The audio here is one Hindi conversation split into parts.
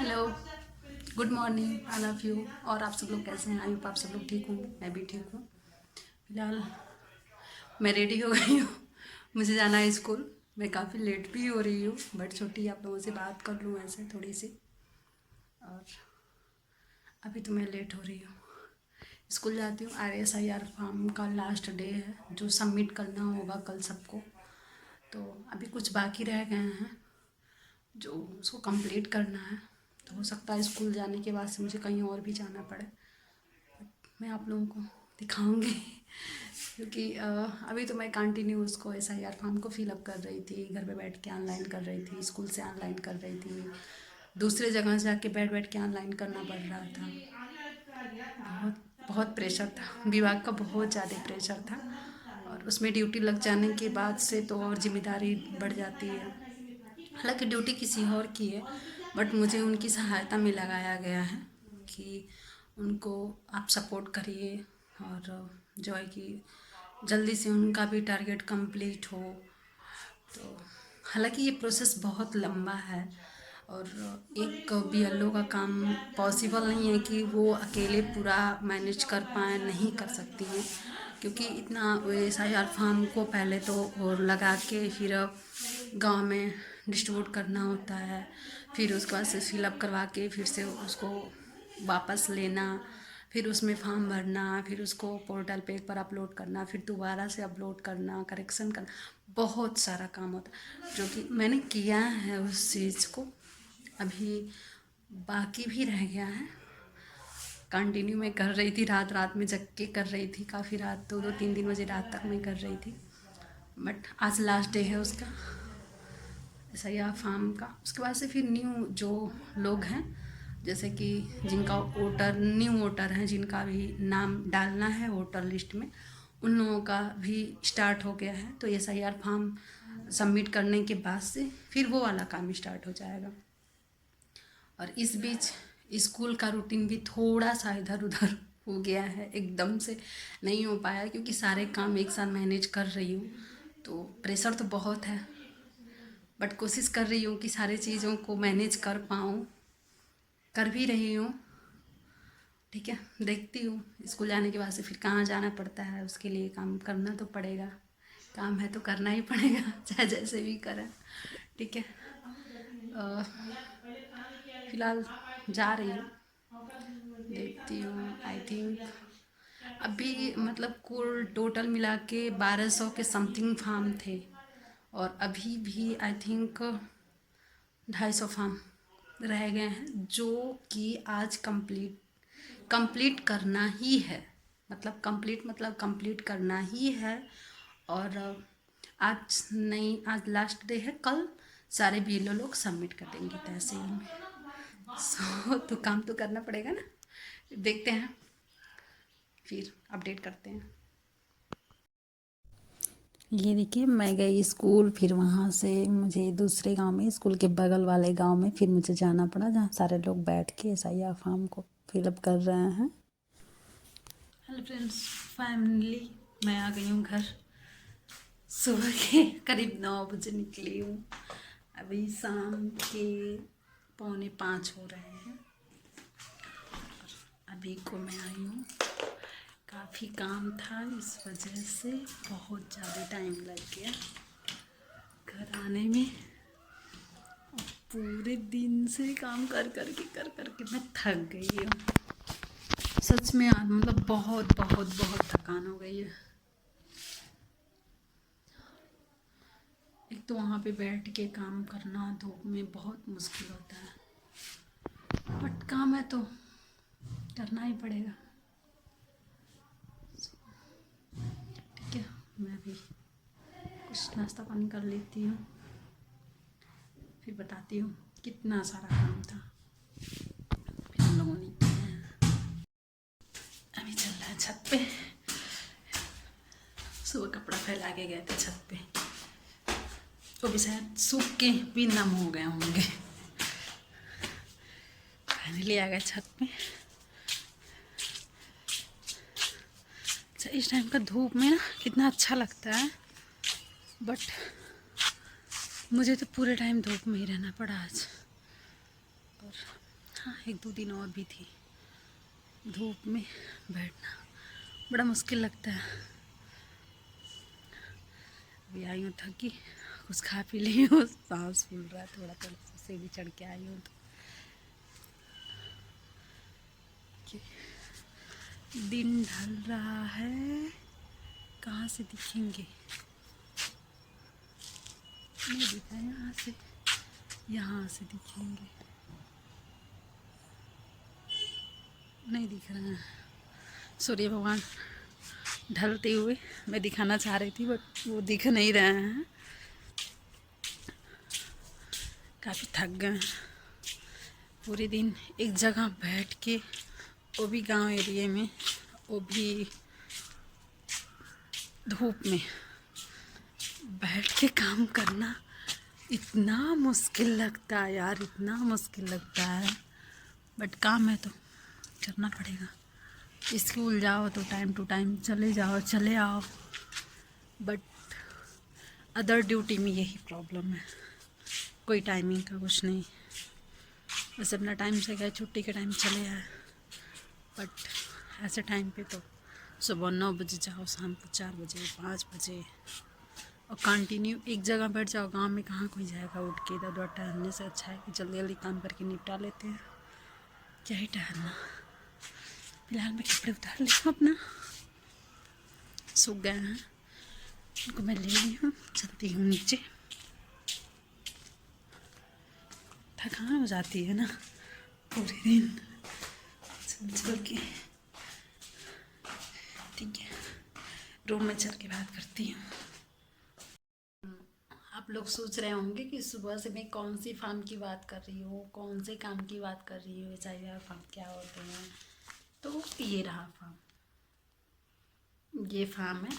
Hello, good morning I love you. और आप सब लोग कैसे हैं? आई होप आप सब लोग ठीक होंगे, मैं भी ठीक हूँ। फिलहाल मैं रेडी हो गई हूँ, मुझे जाना है स्कूल। मैं काफ़ी लेट भी हो रही हूँ, बट छोटी आप लोगों से बात कर लूँ ऐसे थोड़ी सी। और अभी तो मैं लेट हो रही हूँ, स्कूल जाती हूँ। RSIR फॉर्म का लास्ट डे है जो सबमिट करना होगा कल सबको। तो अभी कुछ बाकी रह गए हैं जो उसको कंप्लीट करना है। तो हो सकता है स्कूल जाने के बाद से मुझे कहीं और भी जाना पड़े, मैं आप लोगों को दिखाऊंगी क्योंकि अभी तो मैं कंटिन्यू उसको SIR फॉर्म को फिलअप कर रही थी, घर पे बैठ के ऑनलाइन कर रही थी, स्कूल से ऑनलाइन कर रही थी, दूसरे जगह से जाके बैठ बैठ के ऑनलाइन करना पड़ रहा था। बहुत बहुत प्रेशर था, विभाग का बहुत ज़्यादा प्रेशर था। और उसमें ड्यूटी लग जाने के बाद से तो और जिम्मेदारी बढ़ जाती है। हालांकि ड्यूटी किसी और की है, बट मुझे उनकी सहायता में लगाया गया है कि उनको आप सपोर्ट करिए और जो है कि जल्दी से उनका भी टारगेट कंप्लीट हो। तो हालांकि ये प्रोसेस बहुत लंबा है और एक BLO का काम पॉसिबल नहीं है कि वो अकेले पूरा मैनेज कर पाए, नहीं कर सकती हैं क्योंकि इतना SIR फॉर्म को पहले तो और लगा के फिर गांव में डिस्ट्रीब्यूट करना होता है, फिर उसके बाद से फिलअप करवा के फिर से उसको वापस लेना, फिर उसमें फॉर्म भरना, फिर उसको पोर्टल पे एक बार अपलोड करना, फिर दोबारा से अपलोड करना, करेक्शन करना, बहुत सारा काम होता है जो कि मैंने किया है उस चीज़ को। अभी बाकी भी रह गया है, कंटिन्यू मैं कर रही थी, रात रात में जग के कर रही थी, काफ़ी रात 2-2 3-3 बजे रात तक मैं कर रही थी। बट आज लास्ट डे है उसका, SIR फॉर्म का। उसके बाद से फिर न्यू जो लोग हैं, जैसे कि जिनका वोटर न्यू वोटर हैं, जिनका भी नाम डालना है वोटर लिस्ट में, उन लोगों का भी स्टार्ट हो गया है। तो SIR फॉर्म सबमिट करने के बाद से फिर वो वाला काम स्टार्ट हो जाएगा। और इस बीच स्कूल का रूटीन भी थोड़ा सा इधर उधर हो गया है, एकदम से नहीं हो पाया क्योंकि सारे काम एक साथ मैनेज कर रही हूँ। तो प्रेशर तो बहुत है, बट कोशिश कर रही हूँ कि सारी चीज़ों को मैनेज कर पाऊँ, कर भी रही हूँ। ठीक है, देखती हूँ स्कूल जाने के बाद से फिर कहाँ जाना पड़ता है, उसके लिए काम करना तो पड़ेगा, काम है तो करना ही पड़ेगा चाहे जैसे भी करें। ठीक है, फिलहाल जा रही हूँ, देखती हूँ। आई थिंक अभी मतलब कुल टोटल मिला के 1200 के समथिंग फार्म थे और अभी भी आई थिंक 250 फार्म रह गए हैं जो कि आज कंप्लीट करना ही है। मतलब कंप्लीट करना ही है। और आज नहीं, आज लास्ट डे है, कल सारे BLO लोग सबमिट कर देंगे तहसील में। तो काम तो करना पड़ेगा ना, देखते हैं फिर अपडेट करते हैं। ये देखिए, मैं गई स्कूल, फिर वहाँ से मुझे दूसरे गांव में, स्कूल के बगल वाले गांव में फिर मुझे जाना पड़ा, जहाँ सारे लोग बैठ के SIR फॉर्म को फिलअप कर रहे हैं। हेलो फ्रेंड्स, फाइनली मैं आ गई हूँ घर। सुबह के करीब 9 बजे निकली हूँ, अभी शाम के 4:45 हो रहे हैं। अभी को मैं आई हूँ, काफ़ी काम था, इस वजह से बहुत ज़्यादा टाइम लग गया घर आने में। और पूरे दिन से काम कर कर के मैं थक गई हूँ सच में यार, मतलब बहुत बहुत बहुत थकान हो गई है। एक तो वहाँ पे बैठ के काम करना धूप में बहुत मुश्किल होता है, बट काम है तो करना ही पड़ेगा। ठीक है, मैं भी कुछ नाश्ता पानी कर लेती हूँ, फिर बताती हूँ कितना सारा काम था फिर हम लोगों ने किया। अभी चल रहा है छत पे, सुबह कपड़ा फैला के गए थे छत पे, वो भी शायद सूख के भी नम हो गए होंगे। फाइनली आ गए छत पे। अच्छा, इस टाइम का धूप में ना कितना अच्छा लगता है, बट मुझे तो पूरे टाइम धूप में ही रहना पड़ा आज। और हाँ 1-2 दिन और भी थी। धूप में बैठना बड़ा मुश्किल लगता है। अभी आई हूँ थकी, कुछ खा पी ली हूँ, सांस फूल रहा है थोड़ा थोड़ा, सीढ़ी चढ़ के आई हूँ तो दिन ढल रहा है। कहाँ से दिखेंगे? नहीं दिखा, यहाँ से दिखेंगे, नहीं दिख रहा है। सूर्य भगवान ढलते हुए मैं दिखाना चाह रही थी बट वो दिख नहीं रहे हैं। काफ़ी थक गए, पूरे दिन एक जगह बैठ के, वो भी गांव एरिया में, वो भी धूप में बैठ के काम करना इतना मुश्किल लगता है यार, इतना मुश्किल लगता है। बट काम है तो करना पड़ेगा। स्कूल जाओ तो टाइम टू टाइम चले जाओ, चले आओ, बट अदर ड्यूटी में यही प्रॉब्लम है, कोई टाइमिंग का कुछ नहीं। बस अपना टाइम से गए, छुट्टी के टाइम चले आए, बट ऐसे टाइम पे तो सुबह 9 बजे जाओ, शाम को 4 बजे 5 बजे, और कंटिन्यू एक जगह बैठ जाओ। गांव में कहाँ कोई जाएगा उठ के इधर उधर टहलने से अच्छा है कि जल्दी जल्दी काम करके निपटा लेते हैं। क्या ही टहलना। फिलहाल मैं कपड़े उतार ली हूँ, अपना सूख गए हैं, उनको मैं ले ली हूँ, चलती हूँ नीचे। थकान हो जाती है ना पूरे दिन चल चल के। ठीक है, रूम में चल के बात करती हूँ। आप लोग सोच रहे होंगे कि सुबह से मैं कौन सी फार्म की बात कर रही हूँ, कौन से काम की बात कर रही हूँ, SIR फार्म क्या होते हैं। तो ये रहा फार्म, ये फार्म है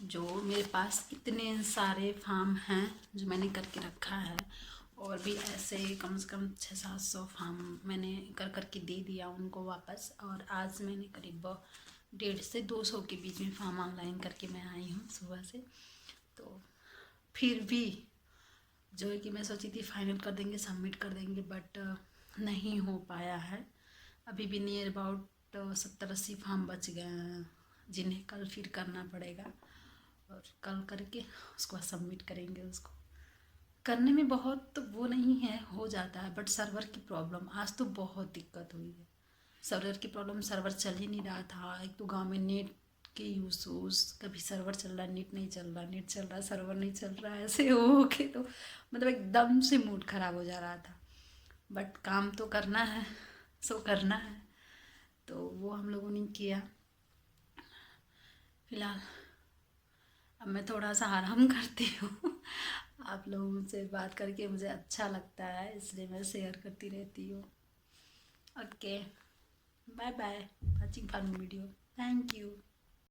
जो मेरे पास इतने सारे फार्म हैं जो मैंने करके रखा है, और भी ऐसे कम से कम 600-700 फार्म मैंने करके दे दिया उनको वापस। और आज मैंने करीब 150 से 200 के बीच में फार्म ऑनलाइन करके मैं आई हूँ सुबह से। तो फिर भी जो है कि मैं सोची थी फाइनल कर देंगे, सबमिट कर देंगे, बट नहीं हो पाया है। अभी भी नियर अबाउट 70-80 फार्म बच गए हैं, जिन्हें कल फिर करना पड़ेगा, और कल करके उसको सबमिट करेंगे। उसको करने में बहुत वो नहीं है, हो जाता है, बट सर्वर की प्रॉब्लम आज तो बहुत दिक्कत हुई है। सर्वर की प्रॉब्लम, सर्वर चल ही नहीं रहा था। एक तो गांव में नेट के यूज़, कभी सर्वर चल रहा है, नेट नहीं चल रहा, नेट चल रहा है, सर्वर नहीं चल रहा है, ऐसे हो के तो मतलब एकदम से मूड ख़राब हो जा रहा था। बट काम तो करना है, सो करना है, तो वो हम लोगों ने किया। फिलहाल अब मैं थोड़ा सा आराम करती हूँ। आप लोगों से बात करके मुझे अच्छा लगता है, इसलिए मैं शेयर करती रहती हूँ। Okay, bye bye, watching for video, thank you.